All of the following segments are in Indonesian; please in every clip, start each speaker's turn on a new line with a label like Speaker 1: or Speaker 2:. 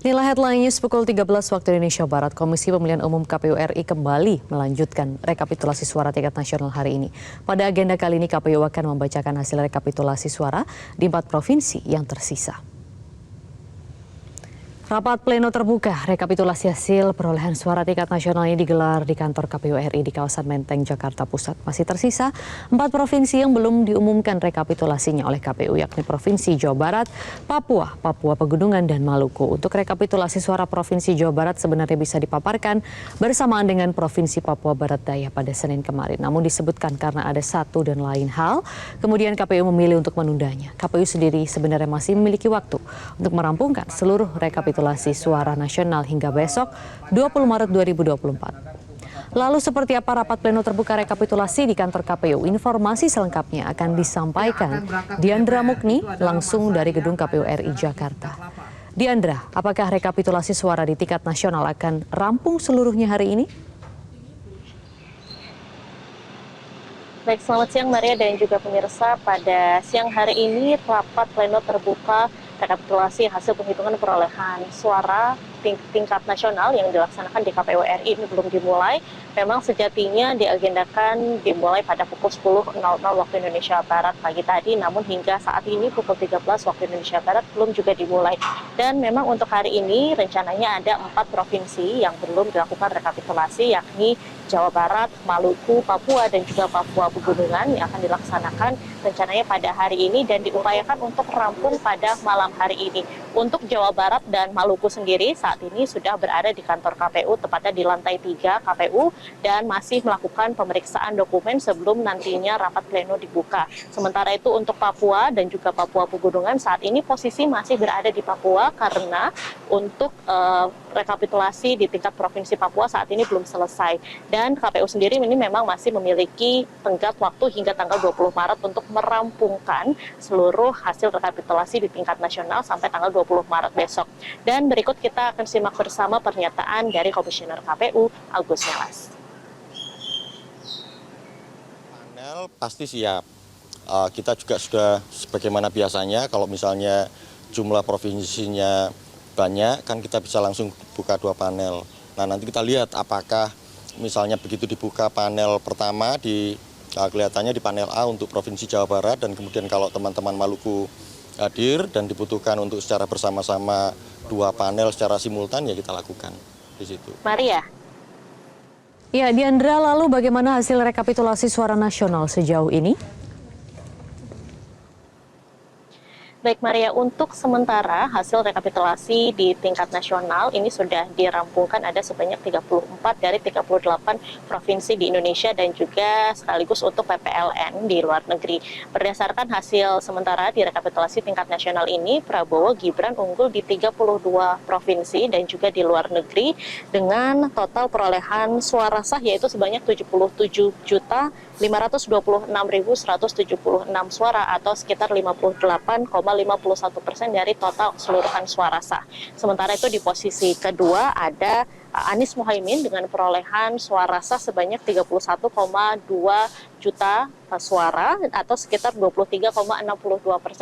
Speaker 1: Inilah headline news pukul 13 waktu Indonesia Barat. Komisi Pemilihan Umum KPU RI kembali melanjutkan rekapitulasi suara tingkat nasional hari ini. Pada agenda kali ini KPU akan membacakan hasil rekapitulasi suara di 4 provinsi yang tersisa. Rapat pleno terbuka rekapitulasi hasil perolehan suara tingkat nasional ini digelar di kantor KPU RI di kawasan Menteng, Jakarta Pusat. Masih tersisa 4 provinsi yang belum diumumkan rekapitulasinya oleh KPU, yakni Provinsi Jawa Barat, Papua, Papua Pegunungan, dan Maluku. Untuk rekapitulasi suara Provinsi Jawa Barat sebenarnya bisa dipaparkan bersamaan dengan Provinsi Papua Barat Daya pada Senin kemarin. Namun disebutkan karena ada satu dan lain hal, kemudian KPU memilih untuk menundanya. KPU sendiri sebenarnya masih memiliki waktu untuk merampungkan seluruh rekapitulasi suara nasional hingga besok 20 Maret 2024. Lalu seperti apa rapat pleno terbuka rekapitulasi di kantor KPU? Informasi selengkapnya akan disampaikan Diandra Mukni langsung dari gedung KPU RI Jakarta. Diandra, apakah rekapitulasi suara di tingkat nasional akan rampung seluruhnya hari ini?
Speaker 2: Baik, selamat siang Maria dan juga pemirsa. Pada siang hari ini rapat pleno terbuka rekapitulasi hasil penghitungan perolehan suara tingkat nasional yang dilaksanakan di KPU RI ini belum dimulai. Memang sejatinya diagendakan dimulai pada pukul 10.00 waktu Indonesia Barat pagi tadi, namun hingga saat ini pukul 13 waktu Indonesia Barat belum juga dimulai. Dan memang untuk hari ini rencananya ada 4 provinsi yang belum dilakukan rekapitulasi, yakni Jawa Barat, Maluku, Papua, dan juga Papua Pegunungan yang akan dilaksanakan rencananya pada hari ini dan diupayakan untuk rampung pada malam hari ini. Untuk Jawa Barat dan Maluku sendiri saat ini sudah berada di kantor KPU, tepatnya di lantai 3 KPU, dan masih melakukan pemeriksaan dokumen sebelum nantinya rapat pleno dibuka. Sementara itu untuk Papua dan juga Papua Pegunungan saat ini posisi masih berada di Papua karena untuk rekapitulasi di tingkat Provinsi Papua saat ini belum selesai. Dan KPU sendiri ini memang masih memiliki tenggat waktu hingga tanggal 20 Maret untuk merampungkan seluruh hasil rekapitulasi di tingkat nasional sampai tanggal 20 Maret besok. Dan berikut kita akan simak bersama pernyataan dari Komisioner KPU, Agus Melas.
Speaker 3: Panel pasti siap. Kita juga sudah sebagaimana biasanya kalau misalnya jumlah provinsinya banyak, kan kita bisa langsung buka 2 panel. Nah, nanti kita lihat apakah misalnya begitu dibuka panel pertama kelihatannya di panel A untuk Provinsi Jawa Barat, dan kemudian kalau teman-teman Maluku hadir dan dibutuhkan untuk secara bersama-sama 2 panel secara simultan, ya kita lakukan di situ.
Speaker 2: Maria.
Speaker 1: Ya, Diandra, lalu bagaimana hasil rekapitulasi suara nasional sejauh ini?
Speaker 2: Baik Maria, untuk sementara hasil rekapitulasi di tingkat nasional ini sudah dirampungkan ada sebanyak 34 dari 38 provinsi di Indonesia dan juga sekaligus untuk PPLN di luar negeri. Berdasarkan hasil sementara di rekapitulasi tingkat nasional ini, Prabowo Gibran unggul di 32 provinsi dan juga di luar negeri dengan total perolehan suara sah yaitu sebanyak 77.526.176 suara atau sekitar 58,51% dari total keseluruhan suara sah. Sementara itu di posisi kedua ada Anies Mohaimin dengan perolehan suara sah sebanyak 31,2 juta suara atau sekitar 23,62%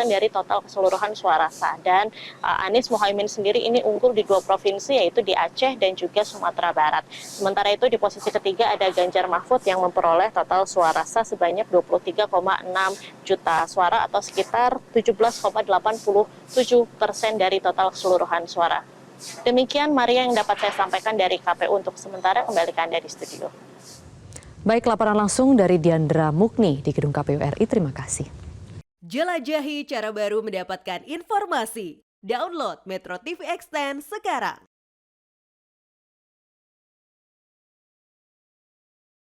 Speaker 2: dari total keseluruhan suara sah. Dan Anies Mohaimin sendiri ini unggul di 2 provinsi yaitu di Aceh dan juga Sumatera Barat. Sementara itu di posisi ketiga ada Ganjar Mahfud yang memperoleh total suara sah sebanyak 23,6 juta suara atau sekitar 17,87% dari total keseluruhan suara. Demikian Maria yang dapat saya sampaikan dari KPU untuk sementara. Kembali ke Anda di studio.
Speaker 1: Baik, laporan langsung dari Diandra Mukni di gedung KPU RI. Terima kasih.
Speaker 4: Jelajahi cara baru mendapatkan informasi. Download Metro TV Extend sekarang.